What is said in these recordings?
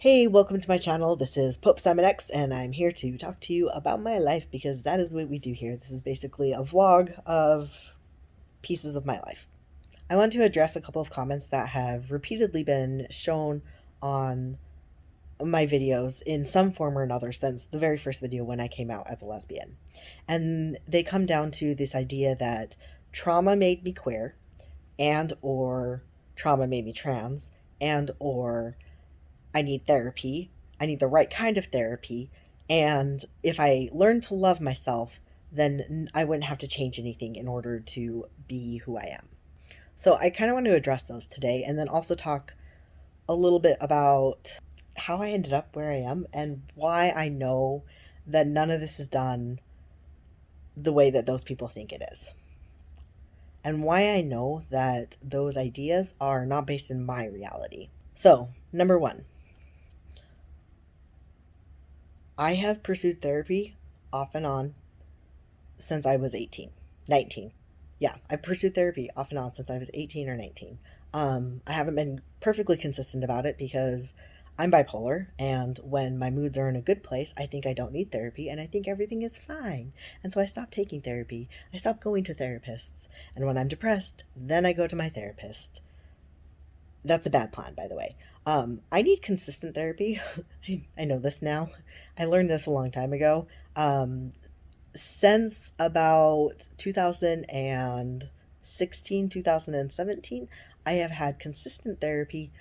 Hey, welcome to my channel. This is Pope Simon X, and I'm here to talk to you about my life because that is what we do here. This is basically a vlog of pieces of my life. I want to address a couple of comments that have repeatedly been shown on my videos in some form or another since the very first video when I came out as a lesbian. And they come down to this idea that trauma made me queer, and or trauma made me trans, and or I need therapy. I need the right kind of therapy. And if I learn to love myself, then I wouldn't have to change anything in order to be who I am. So I kind of want to address those today and then also talk a little bit about how I ended up where I am and why I know that none of this is done the way that those people think it is. And why I know that those ideas are not based in my reality. So, number one, I have pursued therapy off and on since I was 18, 19. Yeah, I've pursued therapy off and on since I was 18 or 19. I haven't been perfectly consistent about it because I'm bipolar, and when my moods are in a good place, I think I don't need therapy and I think everything is fine. And so I stopped taking therapy. I stopped going to therapists. And when I'm depressed, then I go to my therapist. That's a bad plan, by the way. I need consistent therapy. I know this now. I learned this a long time ago. Since about 2016, 2017, I have had consistent therapy,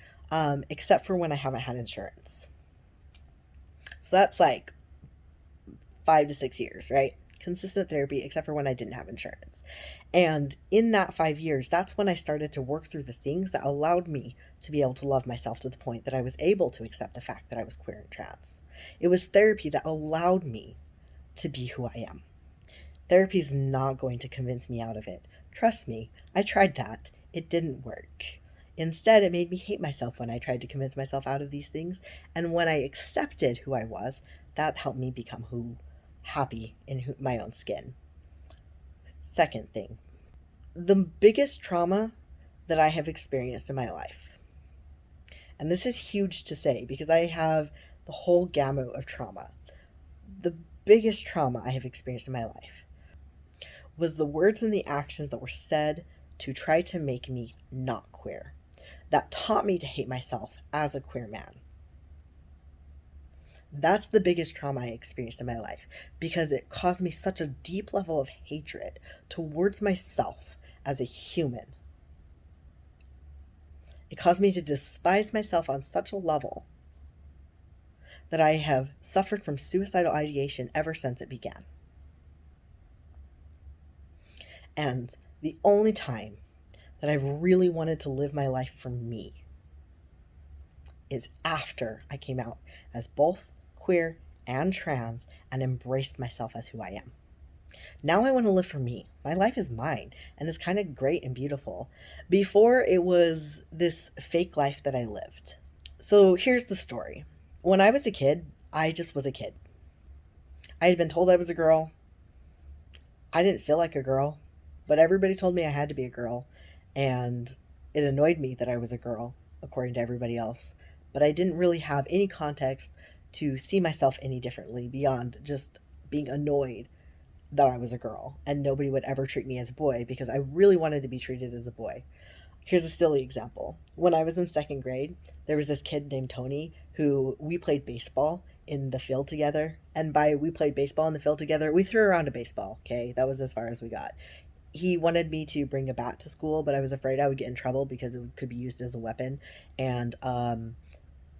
except for when I haven't had insurance. So that's like 5 to 6 years, right? Consistent therapy, except for when I didn't have insurance. And in that 5 years, that's when I started to work through the things that allowed me to be able to love myself to the point that I was able to accept the fact that I was queer and trans. It was therapy that allowed me to be who I am. Therapy is not going to convince me out of it. Trust me, I tried that. It didn't work. Instead, it made me hate myself when I tried to convince myself out of these things. And when I accepted who I was, that helped me become happy in my own skin. Second thing, the biggest trauma that I have experienced in my life, and this is huge to say because I have the whole gamut of trauma. The biggest trauma I have experienced in my life was the words and the actions that were said to try to make me not queer, that taught me to hate myself as a queer man. That's the biggest trauma I experienced in my life because it caused me such a deep level of hatred towards myself as a human. It caused me to despise myself on such a level that I have suffered from suicidal ideation ever since it began. And the only time that I've really wanted to live my life for me is after I came out as both queer and trans and embraced myself as who I am. Now I want to live for me. My life is mine, and it's kind of great and beautiful. Before, it was this fake life that I lived. So here's the story. When I was a kid, I just was a kid. I had been told I was a girl. I didn't feel like a girl, but everybody told me I had to be a girl, and it annoyed me that I was a girl, according to everybody else. But I didn't really have any context to see myself any differently beyond just being annoyed that I was a girl and nobody would ever treat me as a boy because I really wanted to be treated as a boy. Here's a silly example. When I was in second grade, there was this kid named Tony who we played baseball in the field together. And by we played baseball in the field together, we threw around a baseball, okay? That was as far as we got. He wanted me to bring a bat to school, but I was afraid I would get in trouble because it could be used as a weapon. And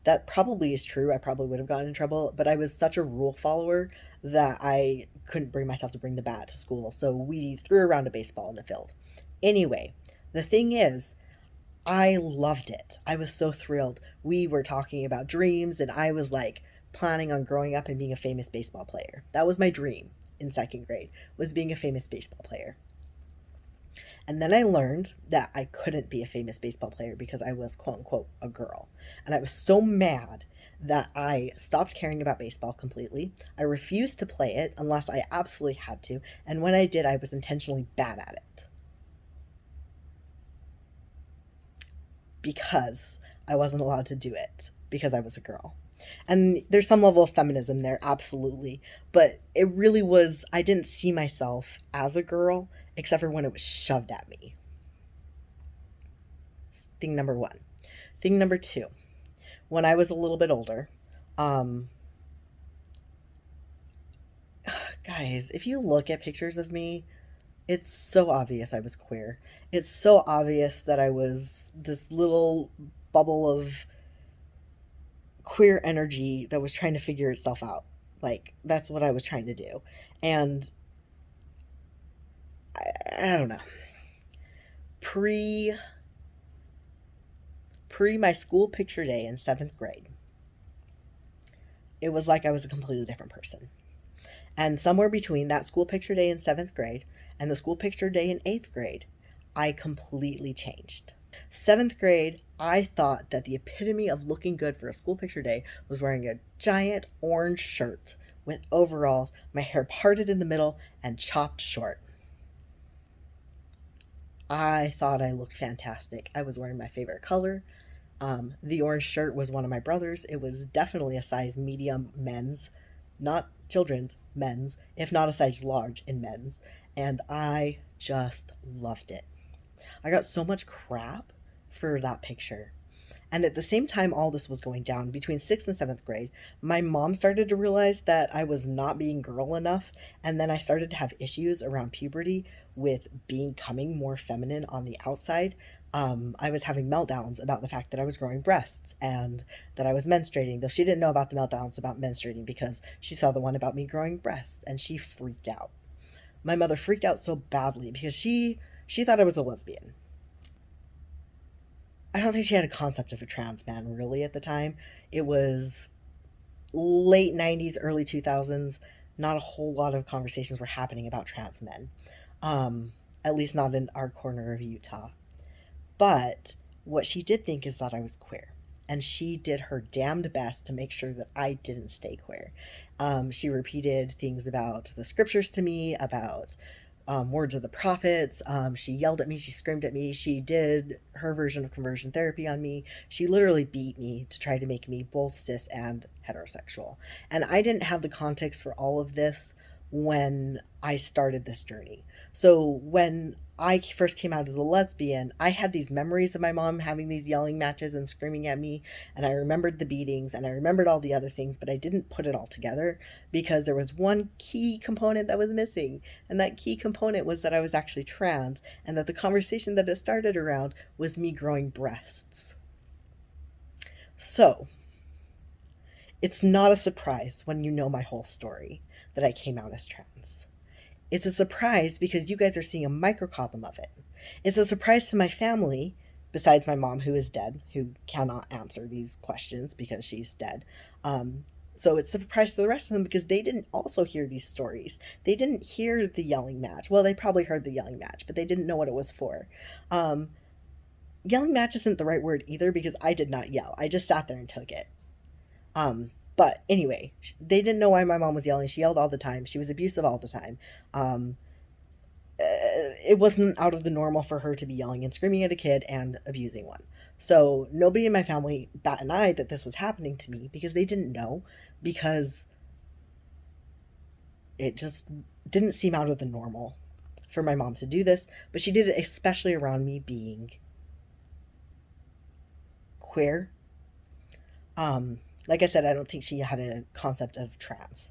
that probably is true. I probably would have gotten in trouble, but I was such a rule follower that I couldn't bring myself to bring the bat to school. So we threw around a baseball in the field. Anyway, the thing is, I loved it. I was so thrilled. We were talking about dreams, and I was like planning on growing up and being a famous baseball player. That was my dream in second grade, was being a famous baseball player. And then I learned that I couldn't be a famous baseball player because I was quote unquote a girl. And I was so mad that I stopped caring about baseball completely. I refused to play it unless I absolutely had to. And when I did, I was intentionally bad at it. Because I wasn't allowed to do it because I was a girl. And there's some level of feminism there, absolutely. But it really was, I didn't see myself as a girl except for when it was shoved at me. Thing number one. Thing number two, when I was a little bit older, um, guys, if you look at pictures of me, it's so obvious I was queer. It's so obvious that I was this little bubble of queer energy that was trying to figure itself out. Like, that's what I was trying to do. And I don't know. Pre pre my school picture day in 7th grade, it was like I was a completely different person. And somewhere between that school picture day in 7th grade and the school picture day in 8th grade, I completely changed. 7th grade, I thought that the epitome of looking good for a school picture day was wearing a giant orange shirt with overalls, my hair parted in the middle, and chopped short. I thought I looked fantastic. I was wearing my favorite color. The orange shirt was one of my brother's. It was definitely a size medium men's, not children's, men's, if not a size large in men's. And I just loved it. I got so much crap for that picture. And at the same time, all this was going down between 6th and 7th grade, my mom started to realize that I was not being girl enough. And then I started to have issues around puberty with becoming more feminine on the outside. I was having meltdowns about the fact that I was growing breasts and that I was menstruating, though she didn't know about the meltdowns about menstruating because she saw the one about me growing breasts and she freaked out. My mother freaked out so badly because she thought I was a lesbian. I don't think she had a concept of a trans man really at the time. It was late 90s, early 2000s. Not a whole lot of conversations were happening about trans men, at least not in our corner of Utah. But what she did think is that I was queer. And she did her damned best to make sure that I didn't stay queer. She repeated things about the scriptures to me, about words of the prophets. She yelled at me. She screamed at me. She did her version of conversion therapy on me. She literally beat me to try to make me both cis and heterosexual. And I didn't have the context for all of this when I started this journey. So when I first came out as a lesbian, I had these memories of my mom having these yelling matches and screaming at me, and I remembered the beatings and I remembered all the other things, but I didn't put it all together because there was one key component that was missing, and that key component was that I was actually trans, and that the conversation that it started around was me growing breasts. So, it's not a surprise when you know my whole story that I came out as trans. It's a surprise because you guys are seeing a microcosm of it. It's a surprise to my family, besides my mom, who is dead, who cannot answer these questions because she's dead. So it's a surprise to the rest of them because they didn't also hear these stories. They didn't hear the yelling match. Well, they probably heard the yelling match, but they didn't know what it was for. Um, Yelling match isn't the right word either because I did not yell. I just sat there and took it. But anyway, they didn't know why my mom was yelling. She yelled all the time. She was abusive all the time. Um, it wasn't out of the normal for her to be yelling and screaming at a kid and abusing one. So nobody in my family bat an eye that this was happening to me because they didn't know, because it just didn't seem out of the normal for my mom to do this. But she did it especially around me being queer. Like I said, I don't think she had a concept of trans.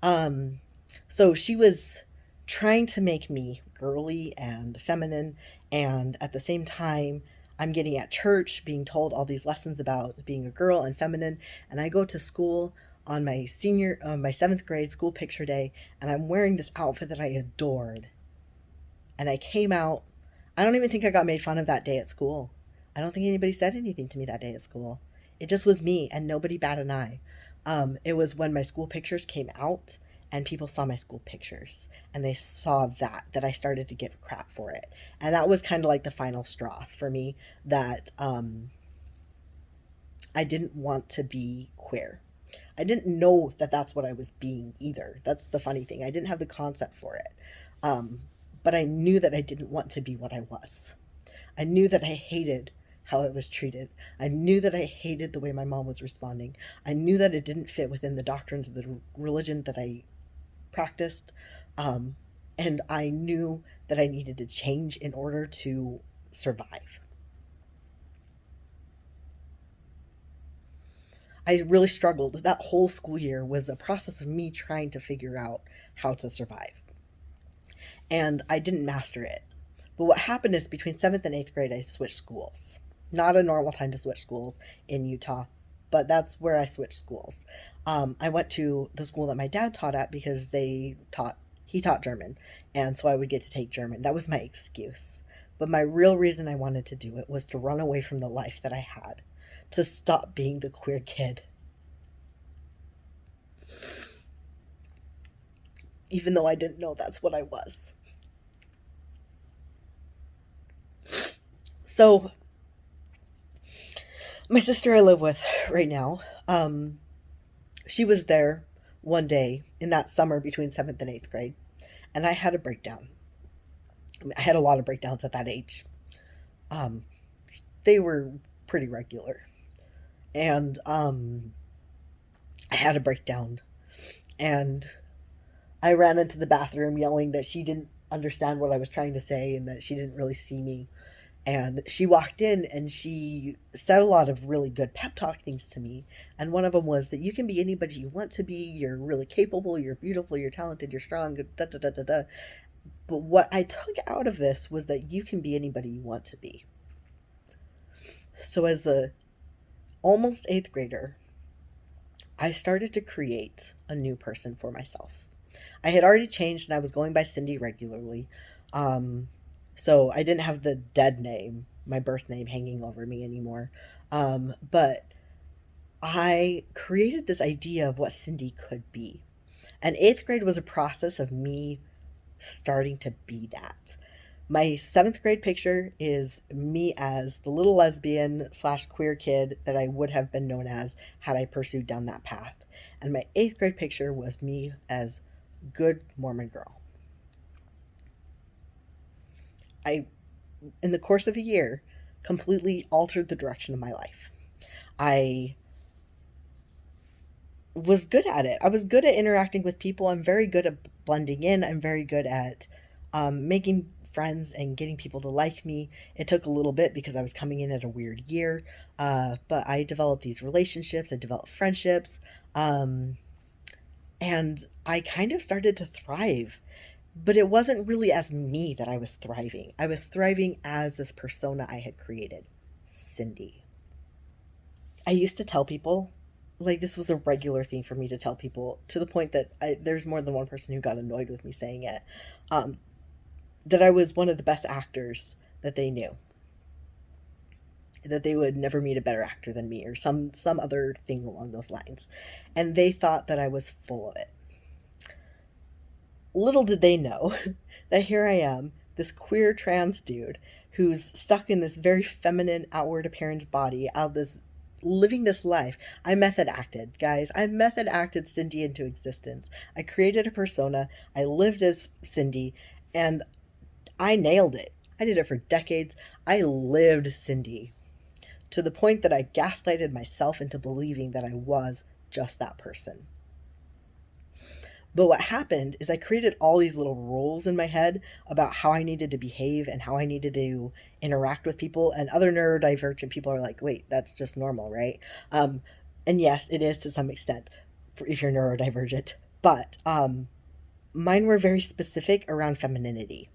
Um, so she was trying to make me girly and feminine, and at the same time, I'm getting at church, being told all these lessons about being a girl and feminine, and I go to school on my 7th grade school picture day, and I'm wearing this outfit that I adored, and I came out. I don't even think I got made fun of that day at school. I don't think anybody said anything to me that day at school. It just was me, and nobody batted an eye. It was when my school pictures came out and people saw my school pictures and they saw that I started to get crap for it. And that was kind of like the final straw for me, that I didn't want to be queer. I didn't know that that's what I was being either. That's the funny thing. I didn't have the concept for it. Um, but I knew that I didn't want to be what I was. I knew that I hated how I was treated. I knew that I hated the way my mom was responding. I knew that it didn't fit within the doctrines of the religion that I practiced. Um, and I knew that I needed to change in order to survive. I really struggled. That whole school year was a process of me trying to figure out how to survive. And I didn't master it. But what happened is between 7th and 8th grade, I switched schools. Not a normal time to switch schools in Utah, but that's where I switched schools. I went to the school that my dad taught at because he taught German, and so I would get to take German. That was my excuse. But my real reason I wanted to do it was to run away from the life that I had, to stop being the queer kid. Even though I didn't know that's what I was. So, my sister I live with right now, she was there one day in that summer between 7th and 8th grade, and I had a breakdown. I had a lot of breakdowns at that age. Um, they were pretty regular. And I had a breakdown, and I ran into the bathroom yelling that she didn't understand what I was trying to say and that she didn't really see me. And she walked in and she said a lot of really good pep talk things to me. And one of them was that you can be anybody you want to be. You're really capable. You're beautiful. You're talented. You're strong. Da, da, da, da, da. But what I took out of this was that you can be anybody you want to be. So as a almost 8th grader, I started to create a new person for myself. I had already changed and I was going by Cindy regularly. Um, so I didn't have the dead name, my birth name, hanging over me anymore. But I created this idea of what Cindy could be. And 8th grade was a process of me starting to be that. My 7th grade picture is me as the little lesbian slash queer kid that I would have been known as had I pursued down that path. And my 8th grade picture was me as good Mormon girl. I, in the course of a year, completely altered the direction of my life. I was good at it. I was good at interacting with people. I'm very good at blending in. I'm very good at making friends and getting people to like me. It took a little bit because I was coming in at a weird year, but I developed these relationships. I developed friendships, um, and I kind of started to thrive. But it wasn't really as me that I was thriving. I was thriving as this persona I had created, Cindy. I used to tell people, like, this was a regular thing for me to tell people, to the point that there's more than one person who got annoyed with me saying it, um, that I was one of the best actors that they knew, that they would never meet a better actor than me, or some other thing along those lines. And they thought that I was full of it. Little did they know that here I am, this queer trans dude who's stuck in this very feminine outward appearance body, out of this living this life. I method acted, guys. I method acted Cindy into existence. I created a persona. I lived as Cindy, and I nailed it. I did it for decades. I lived Cindy to the point that I gaslighted myself into believing that I was just that person. But what happened is I created all these little rules in my head about how I needed to behave and how I needed to interact with people. And other neurodivergent people are like, wait, that's just normal, right? And yes, it is to some extent if you're neurodivergent. But mine were very specific around femininity.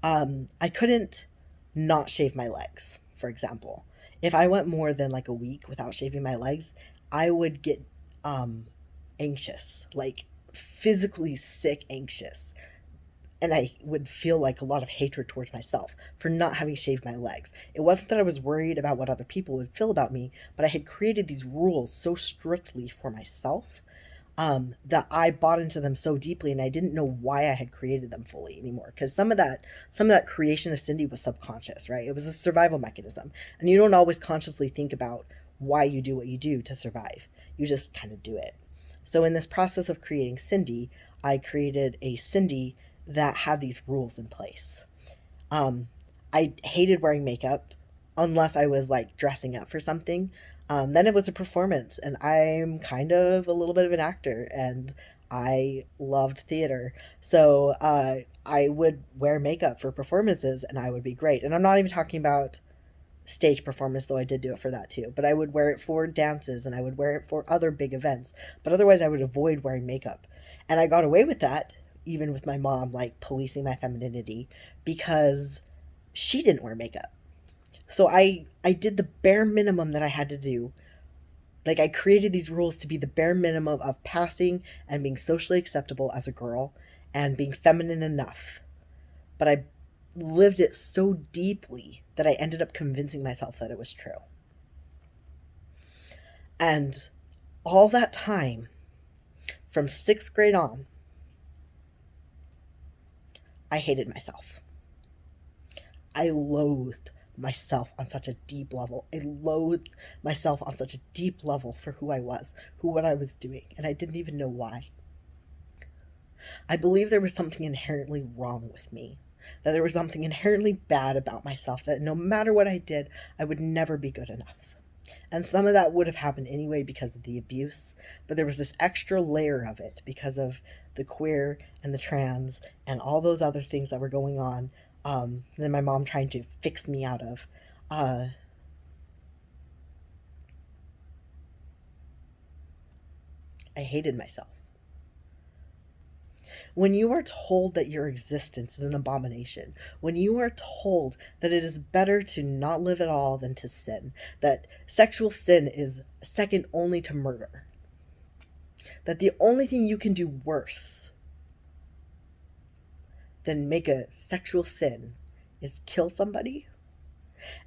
I couldn't not shave my legs, for example. If I went more than like a week without shaving my legs, I would get um, anxious, like physically sick, anxious. And I would feel like a lot of hatred towards myself for not having shaved my legs. It wasn't that I was worried about what other people would feel about me, but I had created these rules so strictly for myself, that I bought into them so deeply, and I didn't know why I had created them fully anymore. Because some of that creation of Cindy was subconscious, right? It was a survival mechanism, and you don't always consciously think about why you do what you do to survive. You just kind of do it. So in this process of creating Cindy, I created a Cindy that had these rules in place. Um, I hated wearing makeup. unless I was like dressing up for something. Then it was a performance, and I'm kind of a little bit of an actor, and I loved theater. So I would wear makeup for performances, and I would be great. And I'm not even talking about stage performance, though I did do it for that too. But I would wear it for dances, and I would wear it for other big events. But otherwise, I would avoid wearing makeup, and I got away with that, even with my mom like policing my femininity, because she didn't wear makeup. So I did the bare minimum that I had to do. Like, I created these rules to be the bare minimum of passing and being socially acceptable as a girl and being feminine enough. But I lived it so deeply that I ended up convincing myself that it was true. And all that time, from 6th grade on, I hated myself. I loathed myself on such a deep level. I loathed myself on such a deep level for who I was, what I was doing, and I didn't even know why. I believe there was something inherently wrong with me, that there was something inherently bad about myself, that no matter what I did, I would never be good enough. And some of that would have happened anyway because of the abuse, but there was this extra layer of it because of the queer and the trans and all those other things that were going on. And then my mom trying to fix me out of. Uh, I hated myself. When you are told that your existence is an abomination, when you are told that it is better to not live at all than to sin, that sexual sin is second only to murder, that the only thing you can do worse than make a sexual sin is kill somebody,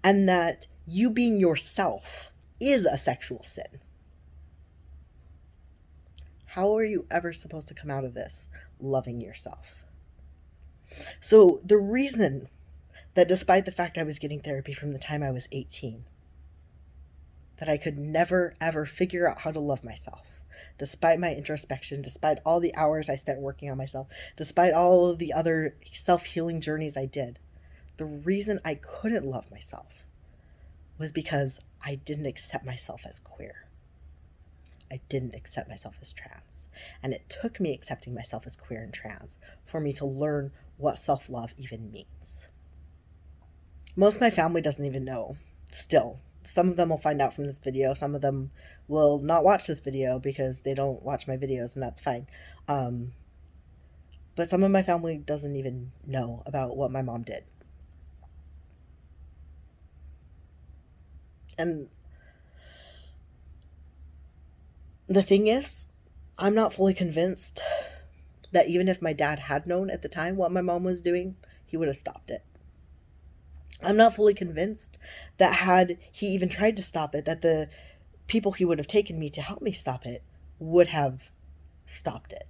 and that you being yourself is a sexual sin. How are you ever supposed to come out of this loving yourself? So, the reason that despite the fact I was getting therapy from the time I was 18, that I could never ever figure out how to love myself, despite my introspection, despite all the hours I spent working on myself, despite all of the other self healing journeys I did, the reason I couldn't love myself was because I didn't accept myself as queer. I didn't accept myself as trans. And it took me accepting myself as queer and trans for me to learn what self love even means. Most of my family doesn't even know still. Some of them will find out from this video. Some of them will not watch this video because they don't watch my videos, and that's fine. But some of my family doesn't even know about what my mom did. And the thing is, I'm not fully convinced that even if my dad had known at the time what my mom was doing, he would have stopped it. I'm not fully convinced that had he even tried to stop it, that the people he would have taken me to help me stop it would have stopped it.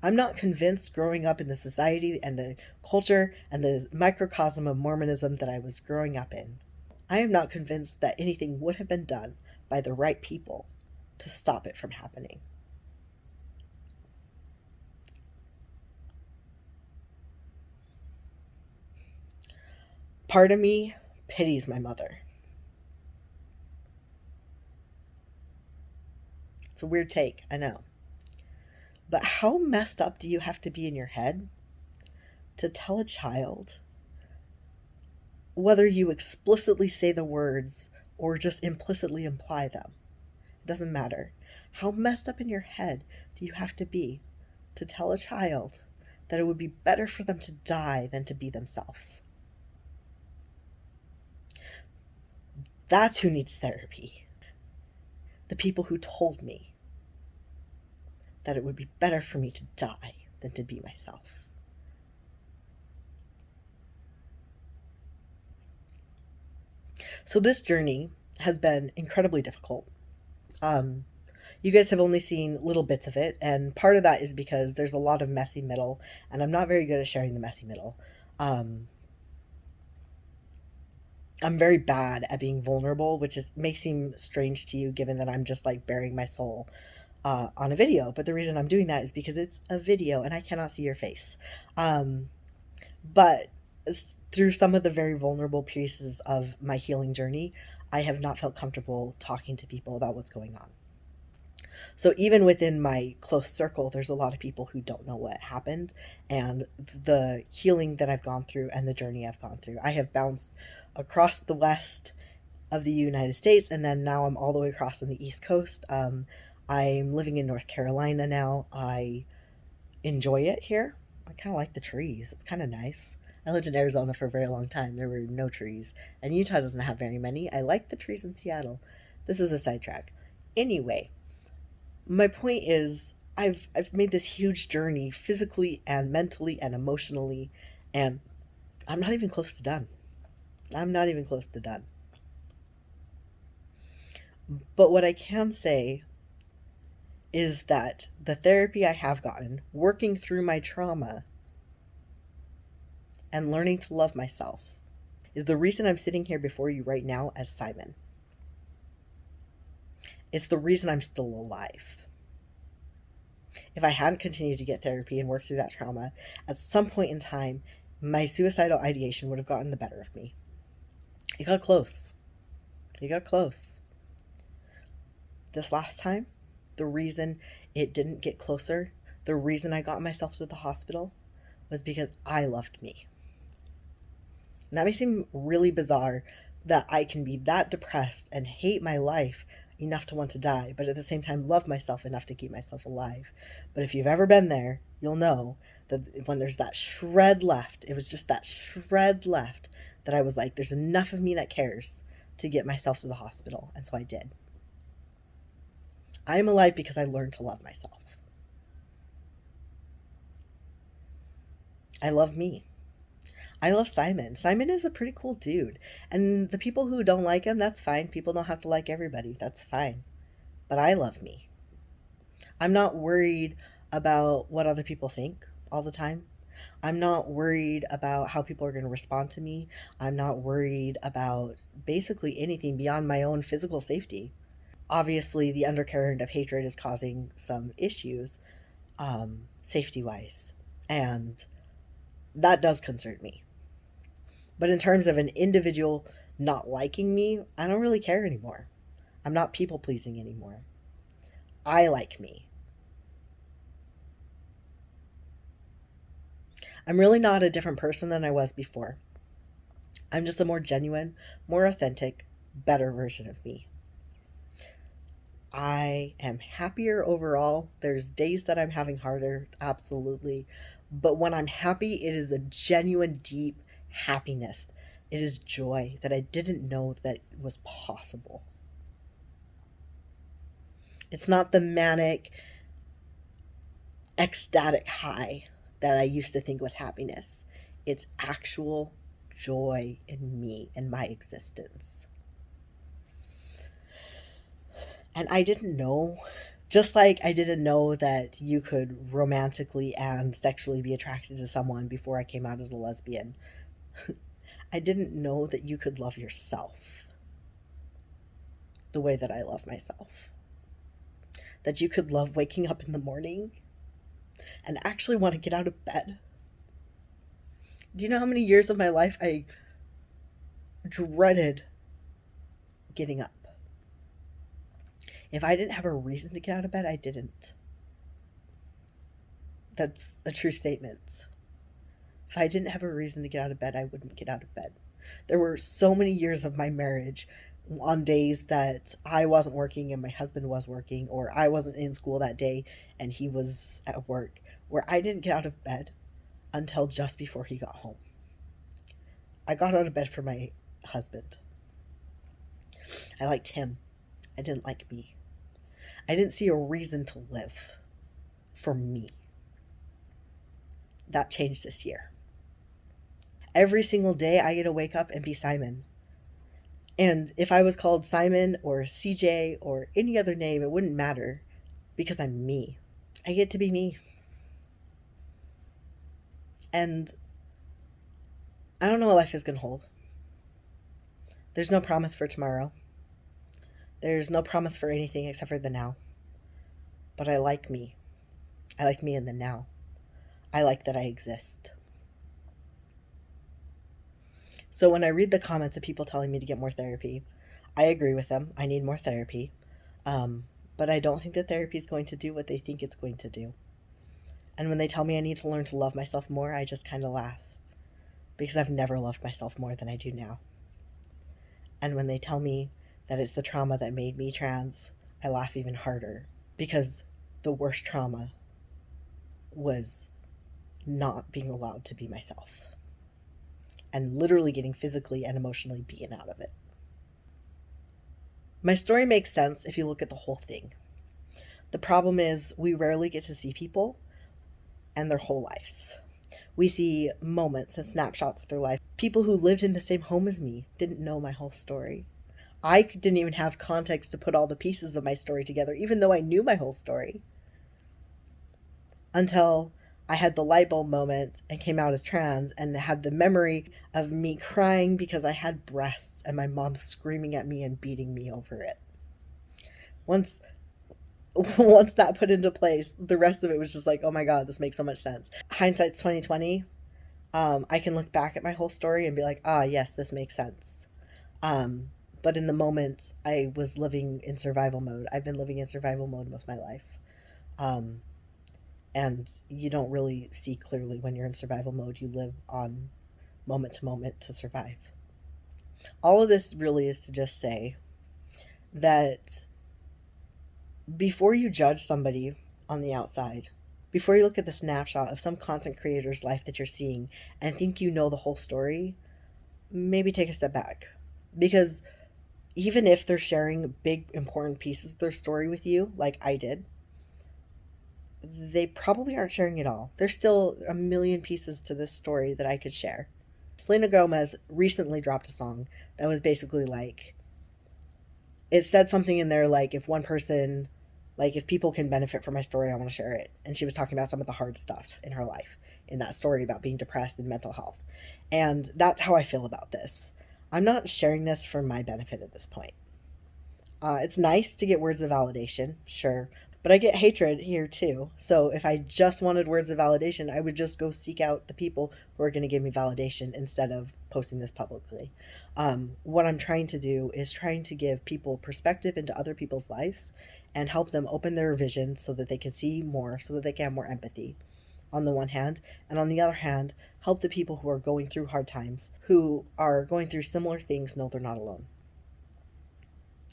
I'm not convinced growing up in the society and the culture and the microcosm of Mormonism that I was growing up in. I am not convinced that anything would have been done by the right people to stop it from happening. Part of me pities my mother. It's a weird take, I know. But how messed up do you have to be in your head to tell a child, whether you explicitly say the words or just implicitly imply them? It doesn't matter. How messed up in your head do you have to be to tell a child that it would be better for them to die than to be themselves? That's who needs therapy. The people who told me that it would be better for me to die than to be myself. So this journey has been incredibly difficult. You guys have only seen little bits of it, and part of that is because there's a lot of messy middle, and I'm not very good at sharing the messy middle. I'm very bad at being vulnerable, which may seem strange to you given that I'm just like bearing my soul on a video. But the reason I'm doing that is because it's a video and I cannot see your face. But through some of the very vulnerable pieces of my healing journey, I have not felt comfortable talking to people about what's going on. So even within my close circle, there's a lot of people who don't know what happened and the healing that I've gone through and the journey I've gone through. I have bounced across the west of the United States, and then now I'm all the way across on the East Coast. I'm living in North Carolina now. I enjoy it here. I kind of like the trees. It's kind of nice. I lived in Arizona for a very long time. There were no trees, and Utah doesn't have very many. I like the trees in Seattle. This is a sidetrack. Anyway, my point is I've made this huge journey physically and mentally and emotionally, and I'm not even close to done. I'm not even close to done. But what I can say is that the therapy I have gotten, working through my trauma and learning to love myself, is the reason I'm sitting here before you right now as Simon. It's the reason I'm still alive. If I hadn't continued to get therapy and work through that trauma, at some point in time, my suicidal ideation would have gotten the better of me. It got close. It got close. This last time, the reason it didn't get closer, the reason I got myself to the hospital, was because I loved me. And that may seem really bizarre that I can be that depressed and hate my life enough to want to die, but at the same time love myself enough to keep myself alive. But if you've ever been there, you'll know that when there's that shred left, it was just that shred left that I was like, there's enough of me that cares to get myself to the hospital. And so I did. I am alive because I learned to love myself. I love me. I love Simon. Simon is a pretty cool dude. And the people who don't like him, that's fine. People don't have to like everybody. That's fine. But I love me. I'm not worried about what other people think all the time. I'm not worried about how people are going to respond to me. I'm not worried about basically anything beyond my own physical safety. Obviously, the undercurrent of hatred is causing some issues, safety wise. And that does concern me. But in terms of an individual not liking me, I don't really care anymore. I'm not people pleasing anymore. I like me. I'm really not a different person than I was before. I'm just a more genuine, more authentic, better version of me. I am happier overall. There's days that I'm having harder, absolutely. But when I'm happy, it is a genuine, deep happiness. It is joy that I didn't know that was possible. It's not the manic, ecstatic high that I used to think was happiness. It's actual joy in me and my existence. And I didn't know, just like I didn't know that you could romantically and sexually be attracted to someone before I came out as a lesbian, I didn't know that you could love yourself the way that I love myself. That you could love waking up in the morning and actually want to get out of bed. Do you know how many years of my life I dreaded getting up? If I didn't have a reason to get out of bed, I didn't. That's a true statement. If I didn't have a reason to get out of bed, I wouldn't get out of bed. There were so many years of my marriage on days that I wasn't working and my husband was working, or I wasn't in school that day and he was at work, where I didn't get out of bed until just before he got home. I got out of bed for my husband. I liked him. I didn't like me. I didn't see a reason to live for me. That changed this year. Every single day I get to wake up and be Simon. And if I was called Simon or CJ or any other name, it wouldn't matter because I'm me. I get to be me. And I don't know what life is going to hold. There's no promise for tomorrow. There's no promise for anything except for the now. But I like me. I like me in the now. I like that I exist. So when I read the comments of people telling me to get more therapy, I agree with them. I need more therapy. Um, but I don't think that therapy is going to do what they think it's going to do. And when they tell me I need to learn to love myself more, I just kind of laugh because I've never loved myself more than I do now. And when they tell me that it's the trauma that made me trans, I laugh even harder because the worst trauma was not being allowed to be myself and literally getting physically and emotionally beaten out of it. My story makes sense if you look at the whole thing. The problem is we rarely get to see people and their whole lives. We see moments and snapshots of their life. People who lived in the same home as me didn't know my whole story. I didn't even have context to put all the pieces of my story together, even though I knew my whole story. Until I had the light bulb moment and came out as trans and had the memory of me crying because I had breasts and my mom screaming at me and beating me over it. Once that put into place, the rest of it was just like, oh my God, this makes so much sense. Hindsight's 2020. I can look back at my whole story and be like, ah, yes, this makes sense. But in the moment, I was living in survival mode. I've been living in survival mode most of my life. And you don't really see clearly when you're in survival mode. You live on moment to moment to survive. All of this really is to just say that before you judge somebody on the outside, before you look at the snapshot of some content creator's life that you're seeing and think you know the whole story, maybe take a step back. Because even if they're sharing big, important pieces of their story with you, like I did, they probably aren't sharing it all. There's still a million pieces to this story that I could share. Selena Gomez recently dropped a song that was basically like, it said something in there like, if one person, like, if people can benefit from my story, I want to share it. And she was talking about some of the hard stuff in her life in that story about being depressed and mental health. And that's how I feel about this. I'm not sharing this for my benefit at this point. It's nice to get words of validation, sure, but I get hatred here too. So if I just wanted words of validation, I would just go seek out the people who are going to give me validation instead of posting this publicly. What I'm trying to do is trying to give people perspective into other people's lives and help them open their vision so that they can see more, so that they can have more empathy on the one hand, and on the other hand, help the people who are going through hard times, who are going through similar things, know they're not alone.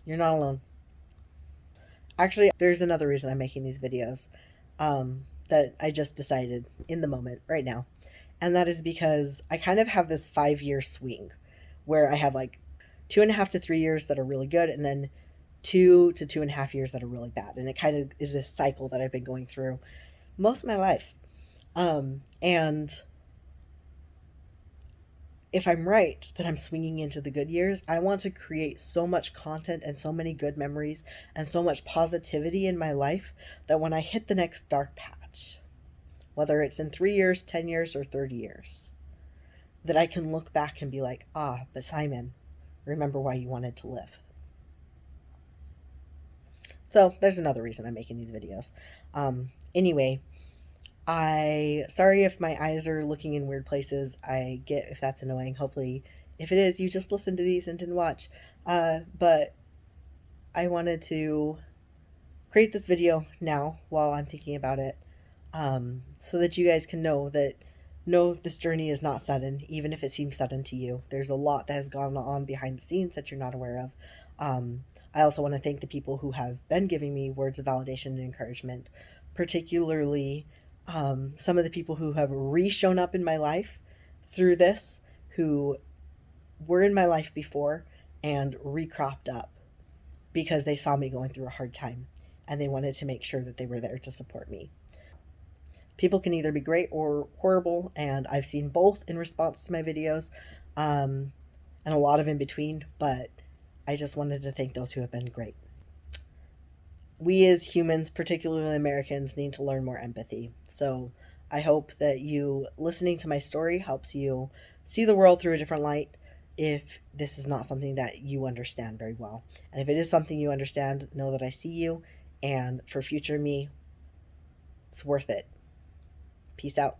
You're not alone. Actually, there's another reason I'm making these videos that I just decided in the moment right now. And that is because I kind of have this 5-year swing where I have like 2.5 to 3 years that are really good and then 2 to 2.5 years that are really bad. And it kind of is this cycle that I've been going through most of my life. And if I'm right that I'm swinging into the good years, I want to create so much content and so many good memories and so much positivity in my life that when I hit the next dark patch, whether it's in 3 years, 10 years, or 30 years, that I can look back and be like, ah, but Simon, remember why you wanted to live. So there's another reason I'm making these videos. Anyway, sorry if my eyes are looking in weird places. I get if that's annoying. Hopefully, if it is, you just listened to these and didn't watch. But I wanted to create this video now while I'm thinking about it, so that you guys can know that this journey is not sudden, even if it seems sudden to you. There's a lot that has gone on behind the scenes that you're not aware of. I also want to thank the people who have been giving me words of validation and encouragement, particularly some of the people who have re-shown up in my life through this, who were in my life before and re-cropped up because they saw me going through a hard time and they wanted to make sure that they were there to support me. People can either be great or horrible, and I've seen both in response to my videos, and a lot of in between, but I just wanted to thank those who have been great. We as humans, particularly Americans, need to learn more empathy. So I hope that you listening to my story helps you see the world through a different light if this is not something that you understand very well. And if it is something you understand, know that I see you, and for future me, it's worth it. Peace out.